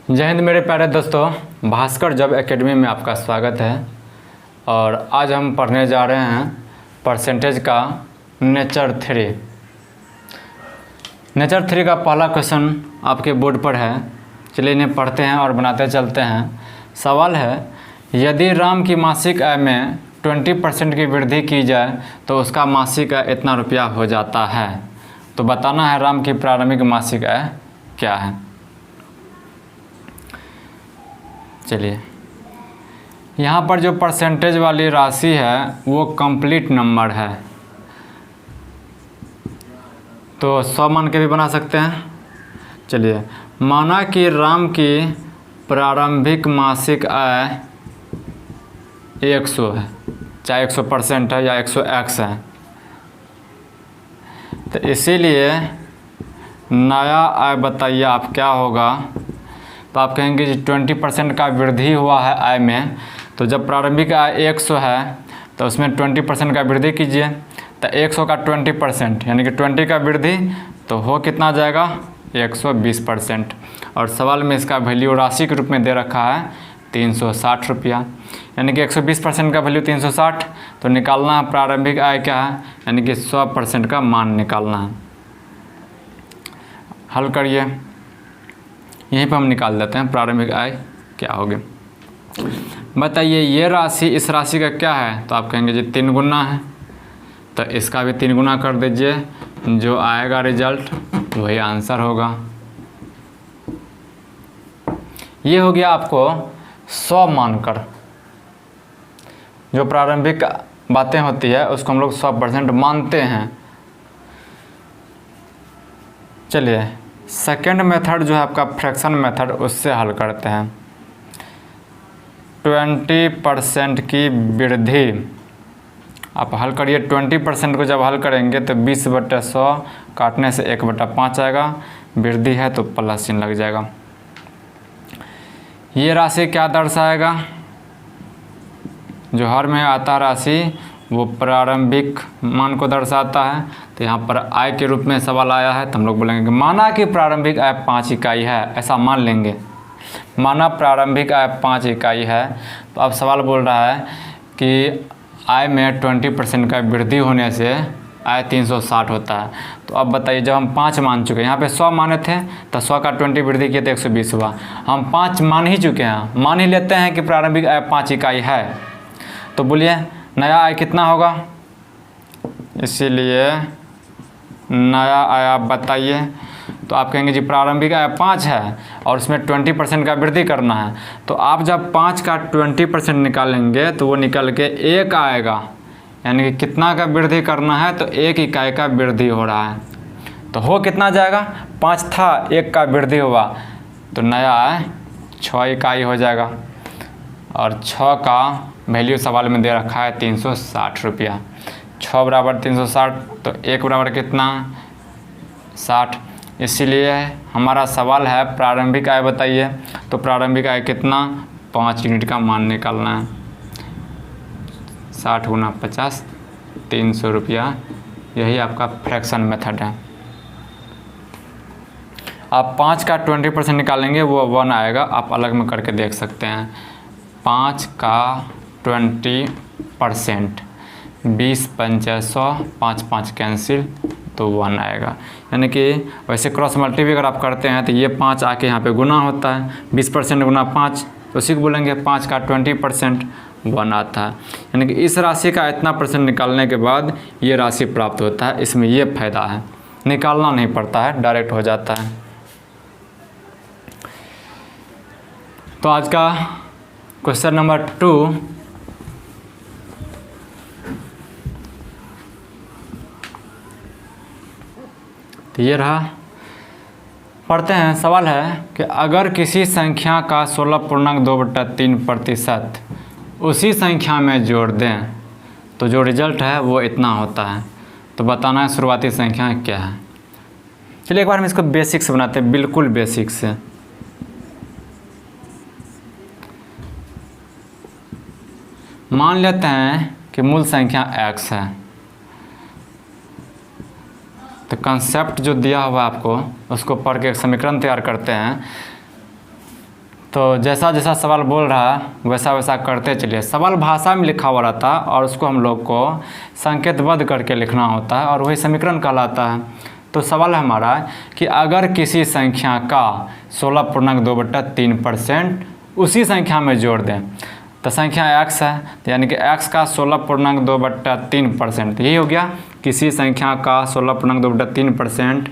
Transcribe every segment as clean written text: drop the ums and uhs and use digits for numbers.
जय हिंद मेरे प्यारे दोस्तों, भास्कर जॉब एकेडमी में आपका स्वागत है। और आज हम पढ़ने जा रहे हैं परसेंटेज का नेचर 3। नेचर 3 का पहला क्वेश्चन आपके बोर्ड पर है। चलिए इन्हें पढ़ते हैं और बनाते चलते हैं। सवाल है, यदि राम की मासिक आय में 20% की वृद्धि की जाए तो उसका मासिक आय इतना रुपया हो जाता है। तो बताना है राम की प्रारंभिक मासिक आय क्या है। चलिए, यहाँ पर जो परसेंटेज वाली राशि है वो कंप्लीट नंबर है, तो 100 मान के भी बना सकते हैं। चलिए, माना कि राम की प्रारंभिक मासिक आय 100 है, चाहे 100% है या 100x है। तो इसीलिए नया आय बताइए आप क्या होगा। तो आप कहेंगे जी 20% का वृद्धि हुआ है आय में, तो जब प्रारंभिक आय 100 है तो उसमें 20% का वृद्धि कीजिए। तो 100 का 20% यानी कि 20 का वृद्धि तो हो कितना जाएगा 120%। और सवाल में इसका वैल्यू राशि के रूप में दे रखा है 360 रुपया, यानी कि 120% का वैल्यू 360। तो निकालना है प्रारंभिक आय क्या है, यानी कि 100% का मान निकालना है। हल करिए, यहीं पर हम निकाल देते हैं प्रारंभिक आय क्या होगी। बताइए ये राशि इस राशि का क्या है। तो आप कहेंगे जी 3 गुना है, तो इसका भी 3 गुना कर दीजिए। जो आएगा रिजल्ट वही आंसर होगा। ये हो गया आपको 100 मानकर। जो प्रारंभिक बातें होती है उसको हम लोग 100% मानते हैं। चलिए, सेकेंड मेथड जो है आपका फ्रैक्शन मेथड, उससे हल करते हैं। 20% की वृद्धि आप हल करिए। 20% को जब हल करेंगे तो 20/100 काटने से 1/5 आएगा। वृद्धि है तो प्लस चिन्ह लग जाएगा। ये राशि क्या दर्शाएगा, जो हर में आता राशि वो प्रारंभिक मान को दर्शाता है। तो यहाँ पर आय के रूप में सवाल आया है, तो हम लोग बोलेंगे कि माना कि प्रारंभिक आय 5 इकाई है, ऐसा मान लेंगे। माना प्रारंभिक आय 5 इकाई है, तो अब सवाल बोल रहा है कि आय में 20% का वृद्धि होने से आय 360 होता है। तो अब बताइए, जब हम 5 मान चुके हैं, यहाँ पे 100 माने थे तो 100 का 20 वृद्धि किए तो 120 हुआ। हम 5 मान ही चुके हैं, मान ही लेते हैं कि प्रारंभिक आय 5 इकाई है। तो बोलिए नया आय कितना होगा। इसीलिए नया आय आप बताइए। तो आप कहेंगे जी प्रारंभिक आय 5 है और उसमें 20% का वृद्धि करना है। तो आप जब 5 का 20% निकालेंगे तो वो निकल के 1 आएगा, यानी कि कितना का वृद्धि करना है तो 1 इकाई का वृद्धि हो रहा है। तो हो कितना जाएगा, 5 था 1 का वृद्धि हुआ, तो नया आय 6 इकाई हो जाएगा। और 6 का वैल्यू सवाल में दे रखा है 360 रुपया। 6 बराबर 360, तो 1 बराबर कितना 60। इसीलिए हमारा सवाल है प्रारंभिक आय बताइए। तो प्रारंभिक आय कितना 5 यूनिट का मान निकालना है। 60 गुना 50 300 रुपया। यही आपका फ्रैक्शन मेथड है। आप 5 का 20% निकालेंगे वो 1 आएगा। आप अलग में करके देख सकते हैं। 5 का 20%, 20 पंचे 100, 5 5 कैंसिल तो 1 आएगा। यानी कि वैसे क्रॉस मल्टीप्लाई अगर आप करते हैं तो ये 5 आके यहाँ पे गुना होता है। 20% गुना 5, तो उसी को बोलेंगे 5 का 20% 1 आता है। यानी कि इस राशि का इतना % निकालने के बाद ये राशि प्राप्त होता है। इसमें ये फ़ायदा है, निकालना नहीं पड़ता है, डायरेक्ट हो जाता है। तो आज का क्वेश्चन नंबर 2, तो ये रहा। पढ़ते हैं। सवाल है कि अगर किसी संख्या का 16.2/3% उसी संख्या में जोड़ दें तो जो रिजल्ट है वो इतना होता है। तो बताना है शुरुआती संख्या क्या है। चलिए एक बार हम इसको बेसिक से बनाते हैं, बिल्कुल बेसिक से। मान लेते हैं कि मूल संख्या x है। तो कंसेप्ट जो दिया हुआ आपको उसको पढ़ के एक समीकरण तैयार करते हैं। तो जैसा जैसा सवाल बोल रहा है वैसा वैसा करते चलिए। सवाल भाषा में लिखा हुआ रहता है और उसको हम लोग को संकेतबद्ध करके लिखना होता है और वही समीकरण कहलाता है। तो सवाल है हमारा कि अगर किसी संख्या का 16.2/3% उसी संख्या में जोड़ दें, तो संख्या x है, तो यानी कि x का 16.2/3%, यही हो गया। किसी संख्या का 16.2/3%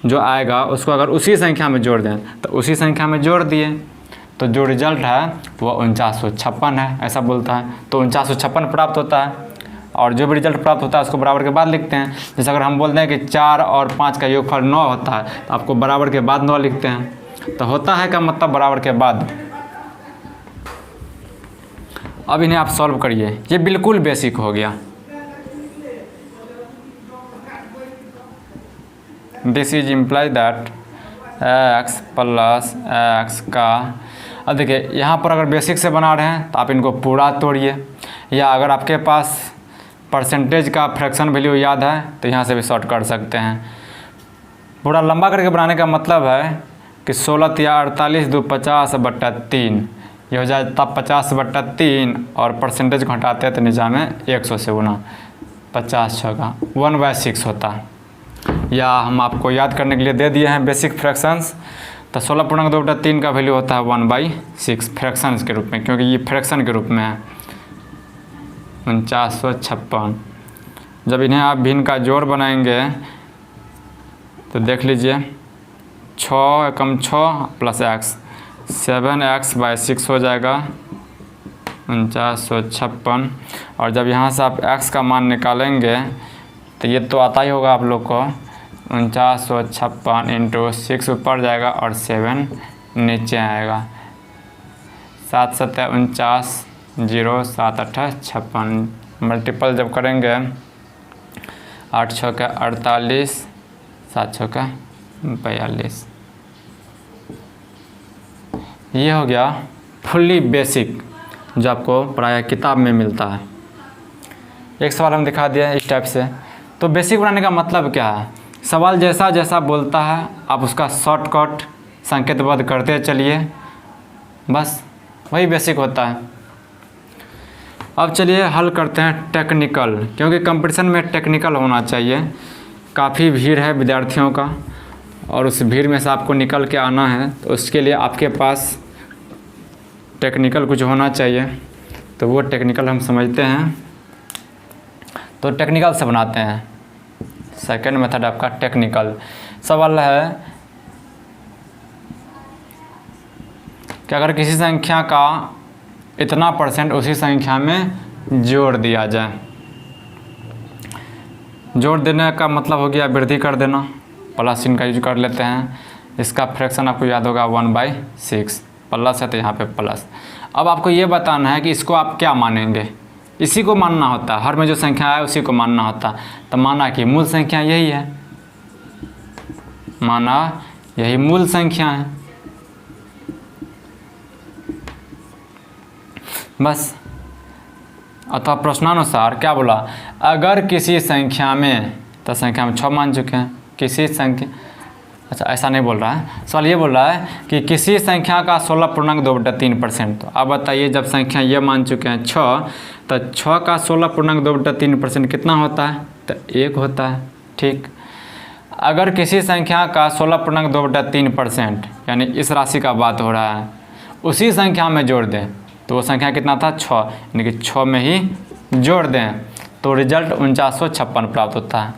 जो आएगा उसको अगर उसी संख्या में जोड़ दें तो उसी संख्या में जोड़ दिए, तो जो रिजल्ट है वो 4956 है, ऐसा बोलता है। तो 4956 प्राप्त होता है और जो भी रिजल्ट प्राप्त होता है उसको बराबर के बाद लिखते हैं। जैसे अगर हम बोलते हैं कि 4 और 5 का योगफल 9 होता है तो आपको बराबर के बाद 9 लिखते हैं। तो होता है का मतलब बराबर के बाद। अब इन्हें आप सॉल्व करिए, ये बिल्कुल बेसिक हो गया। This is imply that x plus x का, अब देखिए यहाँ पर अगर बेसिक से बना रहे हैं तो आप इनको पूरा तोड़िए, या अगर आपके पास परसेंटेज का फ्रैक्शन वैल्यू याद है तो यहाँ से भी शॉर्ट कर सकते हैं। पूरा लंबा करके बनाने का मतलब है कि 16 या 48 2 50/3, ये हो जाए तब 50/3 और परसेंटेज को हटाते हैं तो नीचा में 100 से गुना 50 का 1/6 होता है। या हम आपको याद करने के लिए दे दिए हैं बेसिक फ्रैक्शंस, तो 16.2/3 का वैल्यू होता है 1/6 फ्रैक्शंस के रूप में, क्योंकि ये फ्रैक्शन के रूप में है 4956। जब इन्हें आप भिन्न का जोड़ बनाएंगे तो देख लीजिए 6 × 6 प्लस x 7x/6 हो जाएगा 4956। और जब यहाँ से आप x का मान निकालेंगे तो ये तो आता ही होगा आप लोग को, 4956 × 6 ऊपर जाएगा और 7 नीचे आएगा, 7 × 7 = 49, 0 7 8 56। मल्टीपल जब करेंगे 8 × 6 = 48, 7 × 6 = 42। ये हो गया फुल्ली बेसिक जो आपको प्रायः किताब में मिलता है। एक सवाल हम दिखा दिया इस टाइप से। तो बेसिक बनाने का मतलब क्या है, सवाल जैसा जैसा बोलता है आप उसका शॉर्टकट संकेतबद्ध करते चलिए, बस वही बेसिक होता है। अब चलिए हल करते हैं टेक्निकल, क्योंकि कंपटीशन में टेक्निकल होना चाहिए। काफ़ी भीड़ है विद्यार्थियों का और उस भीड़ में से आपको निकल के आना है, तो उसके लिए आपके पास टेक्निकल कुछ होना चाहिए। तो वो टेक्निकल हम समझते हैं, तो टेक्निकल से बनाते हैं। सेकंड मेथड आपका टेक्निकल। सवाल है कि अगर किसी संख्या का इतना % उसी संख्या में जोड़ दिया जाए, जोड़ देने का मतलब हो गया वृद्धि कर देना, प्लस चिन्ह का यूज कर लेते हैं। इसका फ्रैक्शन आपको याद होगा 1/6, प्लस है तो यहाँ पे प्लस। अब आपको ये बताना है कि इसको आप क्या मानेंगे, इसी को मानना होता है, हर में जो संख्या है उसी को मानना होता है। तो माना कि मूल संख्या यही है, माना यही मूल संख्या है, बस। अतः प्रश्नानुसार क्या बोला, अगर किसी संख्या में, तो संख्या में 6 मान चुके हैं, किसी संख्या, अच्छा ऐसा नहीं बोल रहा है सवाल, ये बोल रहा है कि किसी संख्या का 16.2/3%। तो अब बताइए जब संख्या ये मान चुके हैं 6, तो 6 का 16.2/3% कितना होता है, तो 1 होता है, ठीक। अगर किसी संख्या का 16.2/3%, यानी इस राशि का बात हो रहा है, उसी संख्या में जोड़ दें तो वो संख्या कितना था 6, यानी कि 6 में ही जोड़ दें तो रिजल्ट 4956 प्राप्त होता है।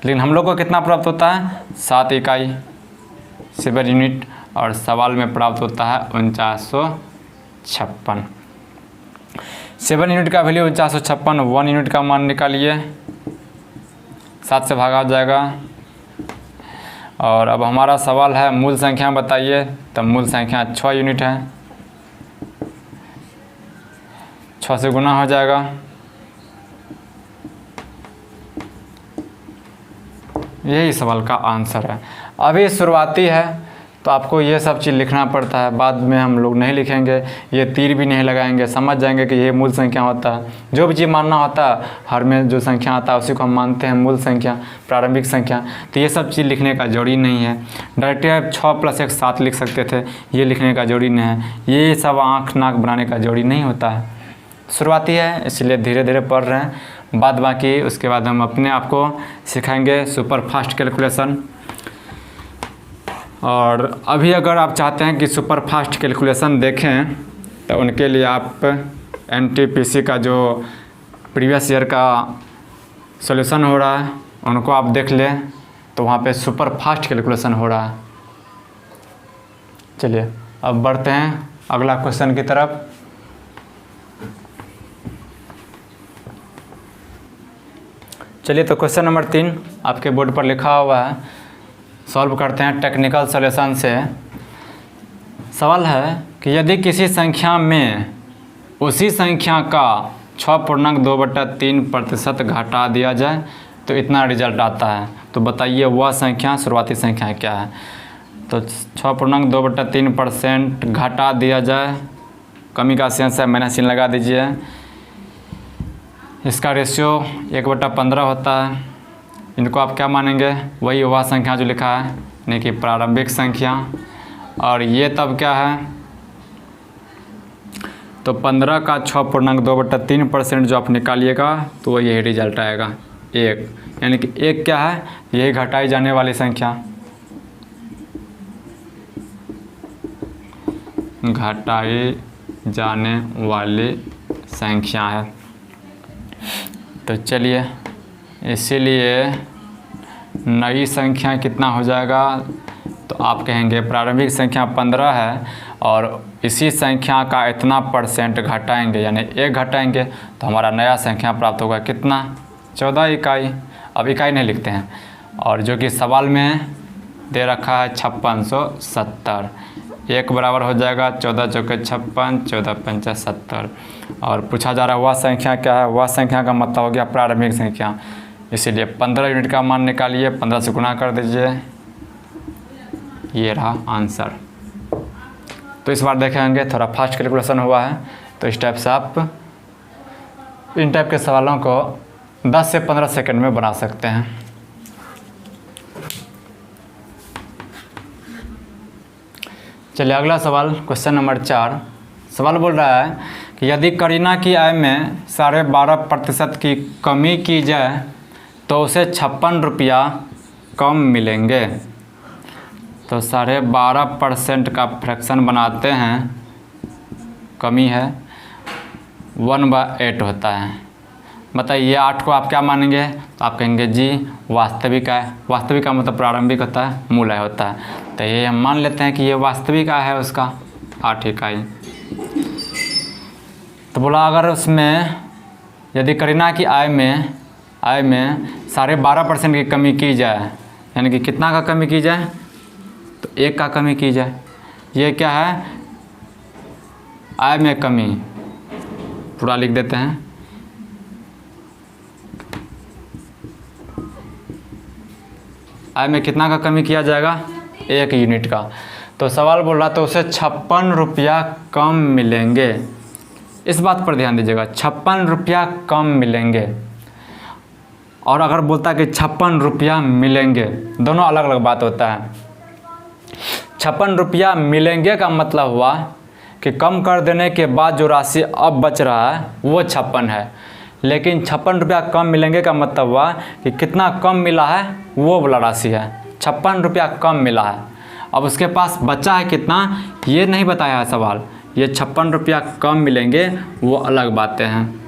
लेकिन हम लोग को कितना प्राप्त होता है, 7 इकाई 7 यूनिट, और सवाल में प्राप्त होता है 4956। 7 यूनिट का वैल्यू 4956, 1 यूनिट का मान निकालिए, 7 से भागा जाएगा। और अब हमारा सवाल है मूल संख्या बताइए, तो मूल संख्या 6 यूनिट है, 6 से गुना हो जाएगा, यही सवाल का आंसर है। अभी शुरुआती है तो आपको ये सब चीज़ लिखना पड़ता है। बाद में हम लोग नहीं लिखेंगे, ये तीर भी नहीं लगाएंगे, समझ जाएंगे कि ये मूल संख्या होता है। जो भी चीज़ मानना होता है, हर में जो संख्या आता है उसी को हम मानते हैं मूल संख्या, प्रारंभिक संख्या। तो ये सब चीज़ लिखने का जरूरी नहीं है। डायरेक्ट आप 6 + 1 7 लिख सकते थे, ये लिखने का जरूरी नहीं है। ये सब आँख नाक बनाने का जरूरी नहीं होता है। शुरुआती है इसलिए धीरे धीरे पढ़ रहे हैं, बाद बाकी उसके बाद हम अपने आप को सिखाएंगे सुपर फास्ट कैलकुलेशन। और अभी अगर आप चाहते हैं कि सुपर फास्ट कैलकुलेशन देखें तो उनके लिए आप NTPC का जो प्रीवियस ईयर का सॉल्यूशन हो रहा है उनको आप देख लें, तो वहाँ पे सुपर फास्ट कैलकुलेशन हो रहा है। चलिए अब बढ़ते हैं अगला क्वेश्चन की तरफ। चलिए तो क्वेश्चन नंबर 3 आपके बोर्ड पर लिखा हुआ है, सॉल्व करते हैं टेक्निकल सॉल्यूशन से। सवाल है कि यदि किसी संख्या में उसी संख्या का 6.2/3% घटा दिया जाए तो इतना रिजल्ट आता है। तो बताइए वह संख्या शुरुआती संख्या क्या है। तो 6.2/3% घटा दिया जाए, कमी का सेंस है, माइनस चिन्ह लगा दीजिए। इसका रेशियो 1/15 होता है। इनको आप क्या मानेंगे, वही वह संख्या जो लिखा है यानी कि प्रारंभिक संख्या। और ये तब क्या है, तो 15 का 6.2/3% जो आप निकालिएगा तो वही रिजल्ट आएगा 1। यानी कि 1 क्या है, यही घटाई जाने वाली संख्या, घटाई जाने वाली संख्या है। तो चलिए, इसीलिए नई संख्या कितना हो जाएगा, तो आप कहेंगे प्रारंभिक संख्या 15 है और इसी संख्या का इतना % घटाएंगे यानी 1 घटाएंगे तो हमारा नया संख्या प्राप्त होगा कितना, 14 इकाई। अब इकाई नहीं लिखते हैं, और जो कि सवाल में दे रखा है 5670। 1 बराबर हो जाएगा 14 चौके 56, 14 पंचा 70। और पूछा जा रहा है वह संख्या क्या है, वह संख्या का मतलब हो गया प्रारंभिक संख्या। इसीलिए 15 यूनिट का मान निकालिए, 15 से गुना कर दीजिए, ये रहा आंसर। तो इस बार देखेंगे थोड़ा फास्ट कैलकुलेशन हुआ है, तो इस टाइप से आप इन टाइप के सवालों को 10 से 15 सेकंड में बना सकते हैं। चलिए अगला सवाल, क्वेश्चन नंबर 4। सवाल बोल रहा है कि यदि करीना की आय में 12.5% की कमी की जाए तो उसे 56 रुपया कम मिलेंगे। तो 12.5% का फ्रैक्शन बनाते हैं, कमी है 1/8 होता है। बताइए 8 को आप क्या मानेंगे, तो आप कहेंगे जी वास्तविक आय। वास्तविक का मतलब प्रारंभिक होता है, मूल आय होता है। तो ये हम मान लेते हैं कि ये वास्तविक आय है उसका 8 इकाई। तो बोला अगर उसमें यदि करीना की आय में 12.5% की कमी की जाए, यानी कि कितना का कमी की जाए, तो 1 का कमी की जाए। ये क्या है, आय में कमी, पूरा लिख देते हैं। आय में कितना का कमी किया जाएगा, 1 यूनिट का। तो सवाल बोल रहा तो उसे 56 रुपया कम मिलेंगे। इस बात पर ध्यान दीजिएगा, 56 रुपया कम मिलेंगे। और अगर बोलता कि 56 रुपया मिलेंगे, दोनों अलग अलग बात होता है। 56 रुपया मिलेंगे का मतलब हुआ कि कम कर देने के बाद जो राशि अब बच रहा है वो 56 है। लेकिन 56 रुपया कम मिलेंगे का मतलब हुआ कि कितना कम मिला है वो वाला राशि है, 56 रुपया कम मिला है। अब उसके पास बचा है कितना ये नहीं बताया है सवाल। ये 56 रुपया कम मिलेंगे वो अलग बातें हैं।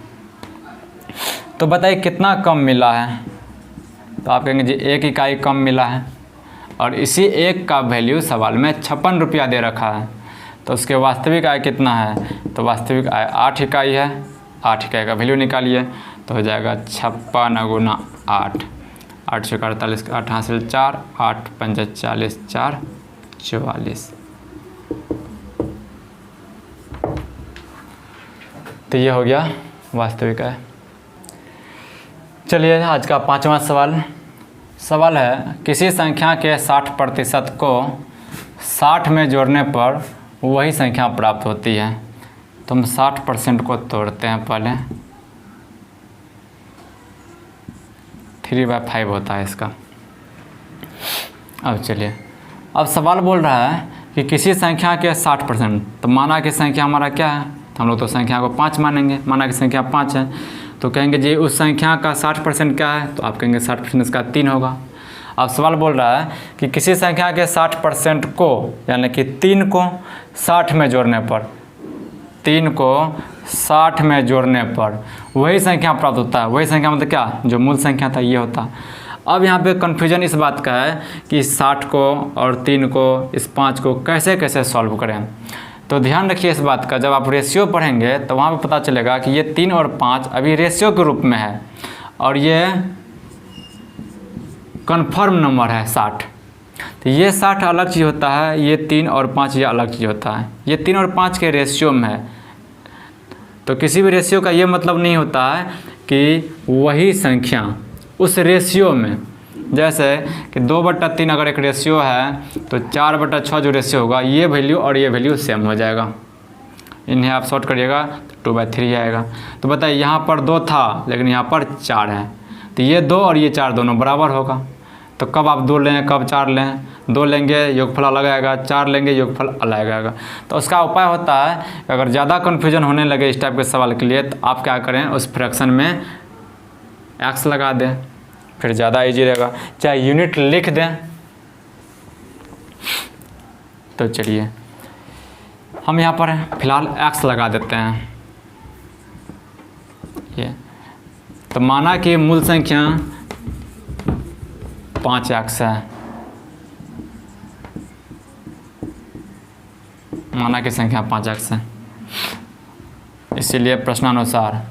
तो बताइए कितना कम मिला है, तो आप कहेंगे जी 1 इकाई कम मिला है। और इसी 1 का वैल्यू सवाल में 56 रुपया दे रखा है। तो उसके वास्तविक आय कितना है, तो वास्तविक आय 8 इकाई है। 8 इकाई का वैल्यू निकालिए तो हो जाएगा 56 गुना 8, 8 से 48, 8 हासिल 4, 8 पंजा 40, 4 44। तो ये हो गया वास्तविक आय। चलिए आज का 5वां सवाल। सवाल है किसी संख्या के 60% को 60 में जोड़ने पर वही संख्या प्राप्त होती है। तो हम 60% को तोड़ते हैं पहले। 3/5 होता है इसका। अब चलिए, अब सवाल बोल रहा है कि किसी संख्या के 60%, तो माना कि संख्या हमारा क्या है, तो हम लोग तो संख्या को 5 मानेंगे। माना कि संख्या 5 है, तो कहेंगे जी उस संख्या का 60% क्या है, तो आप कहेंगे 60% इसका 3 होगा। अब सवाल बोल रहा है कि किसी संख्या के 60% को, यानी कि 3 को 60 में जोड़ने पर, 3 को 60 में जोड़ने पर वही संख्या प्राप्त होता है। वही संख्या मतलब क्या, जो मूल संख्या था ये होता। अब यहाँ पे कन्फ्यूजन इस बात का है कि 60 को और 3 को, इस 5 को कैसे कैसे सॉल्व करें। तो ध्यान रखिए इस बात का, जब आप रेशियो पढ़ेंगे तो वहाँ पे पता चलेगा कि ये 3 और 5 अभी रेशियो के रूप में है और ये कन्फर्म नंबर है 60। तो ये 60 अलग चीज़ होता है, ये 3 और 5 ये अलग चीज़ होता है। ये 3 और 5 के रेशियो में है। तो किसी भी रेशियो का ये मतलब नहीं होता है कि वही संख्या उस रेशियो में, जैसे कि 2/3 अगर एक रेशियो है तो 4/6 जो रेशियो होगा, ये वैल्यू और ये वैल्यू सेम हो जाएगा। इन्हें आप शॉर्ट करिएगा तो 2/3 आएगा। तो बताइए यहाँ पर 2 था लेकिन यहाँ पर 4 है, तो ये 2 और ये 4 दोनों बराबर होगा। तो कब आप 2 लें कब 4 लें, 2 लेंगे योगफल अलग आएगा, 4 लेंगे योगफल अलग आएगा। तो उसका उपाय होता है कि अगर ज़्यादा कन्फ्यूजन होने लगे इस टाइप के सवाल के लिए, तो आप क्या करें, उस फ्रैक्शन में एक्स लगा दें, फिर ज़्यादा इजी रहेगा। चाहे यूनिट लिख दें। तो चलिए हम यहाँ पर फिलहाल एक्स लगा देते हैं। ये तो माना कि मूल संख्या 5x है। माना कि संख्या 5x है, इसीलिए प्रश्नानुसार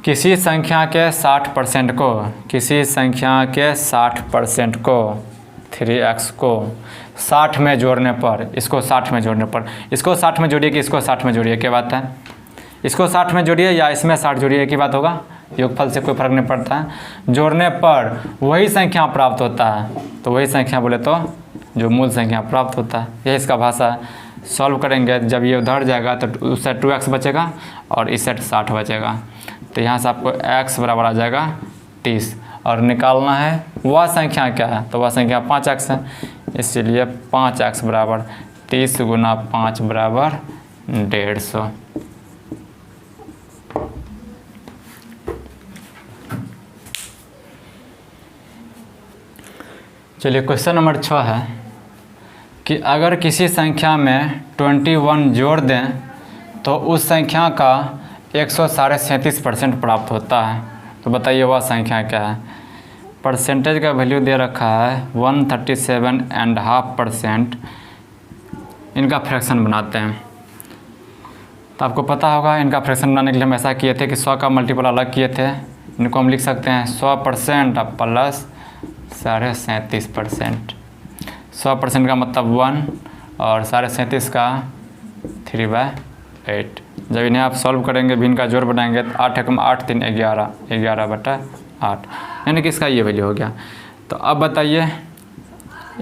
किसी संख्या के 60% को, किसी संख्या के 60% को 3x को 60 में जोड़ने पर, इसको 60 में जोड़ने पर, इसको 60 में जोड़िए कि इसको 60 में जोड़िए, क्या बात है, इसको 60 में जोड़िए या इसमें 60 जोड़िए, की बात होगा, योगफल से कोई फर्क नहीं पड़ता है। जोड़ने पर वही संख्या प्राप्त होता है। तो वही संख्या बोले तो जो मूल संख्या प्राप्त होता है, यही इसका भाषा है। सॉल्व करेंगे, जब ये उधर जाएगा तो उस साइड 2x बचेगा और इस साइड 60 बचेगा। तो यहाँ से आपको x बराबर आ जाएगा 30 और निकालना है वह संख्या क्या है, तो वह संख्या 5x है। इसीलिए 5x बराबर 30 गुना 5 बराबर 150। चलिए क्वेश्चन नंबर 6 है कि अगर किसी संख्या में 21 जोड़ दें तो उस संख्या का 137% प्राप्त होता है। तो बताइए वह संख्या क्या है। परसेंटेज का वैल्यू दे रखा है 137.5%। इनका फ्रैक्शन बनाते हैं। तो आपको पता होगा इनका फ्रैक्शन बनाने के लिए हम ऐसा किए थे कि 100 का मल्टीपल अलग किए थे। इनको हम लिख सकते हैं 100% प्लस 37.5%। 100% का मतलब 1 और 37.5 का 3/8। जब इन्हें आप सॉल्व करेंगे भी इनका जोड़ बनाएंगे तो 8 एकम 8 3 11, 11/8, यानी कि इसका ये वैल्यू हो गया। तो अब बताइए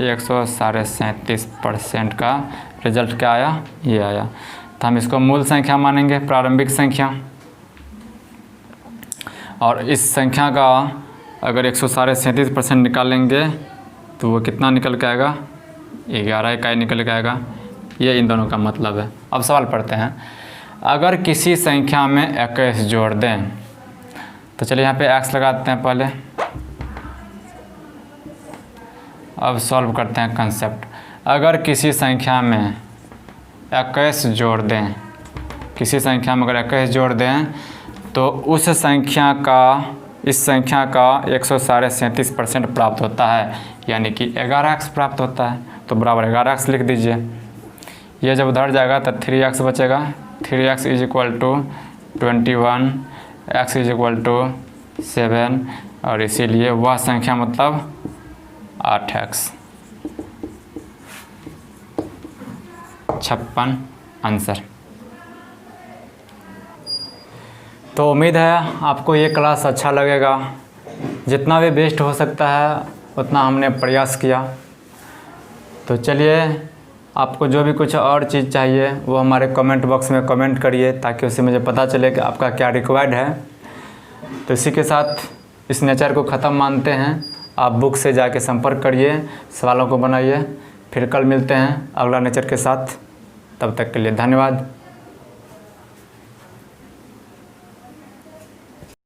137.5% का रिजल्ट क्या आया, ये आया। तो हम इसको मूल संख्या मानेंगे, प्रारंभिक संख्या। और इस संख्या का अगर 137% निकालेंगे तो वो कितना निकल के आएगा, 11 इकाई निकल के आएगा। ये इन दोनों का मतलब है। अब सवाल पढ़ते हैं। अगर किसी संख्या में 21 जोड़ दें, तो चलिए यहाँ पे x लगाते हैं पहले। अब सॉल्व करते हैं कंसेप्ट। अगर किसी संख्या में 21 जोड़ दें, किसी संख्या में अगर 21 जोड़ दें तो उस संख्या का, इस संख्या का 137% प्राप्त होता है, यानी कि 11x प्राप्त होता है। तो बराबर 11x लिख दीजिए। ये जब उधर जाएगा तो 3x बचेगा। 3x is equal to 21, x is equal to 7 और इसीलिए वह संख्या मतलब 8x। 56 आंसर। तो उम्मीद है आपको ये क्लास अच्छा लगेगा। जितना भी बेस्ट हो सकता है उतना हमने प्रयास किया। तो चलिए आपको जो भी कुछ और चीज़ चाहिए वो हमारे कमेंट बॉक्स में कमेंट करिए, ताकि उससे मुझे पता चले कि आपका क्या रिक्वायर्ड है। तो इसी के साथ इस नेचर को ख़त्म मानते हैं। आप बुक से जाके संपर्क करिए, सवालों को बनाइए। फिर कल मिलते हैं अगला नेचर के साथ। तब तक के लिए धन्यवाद।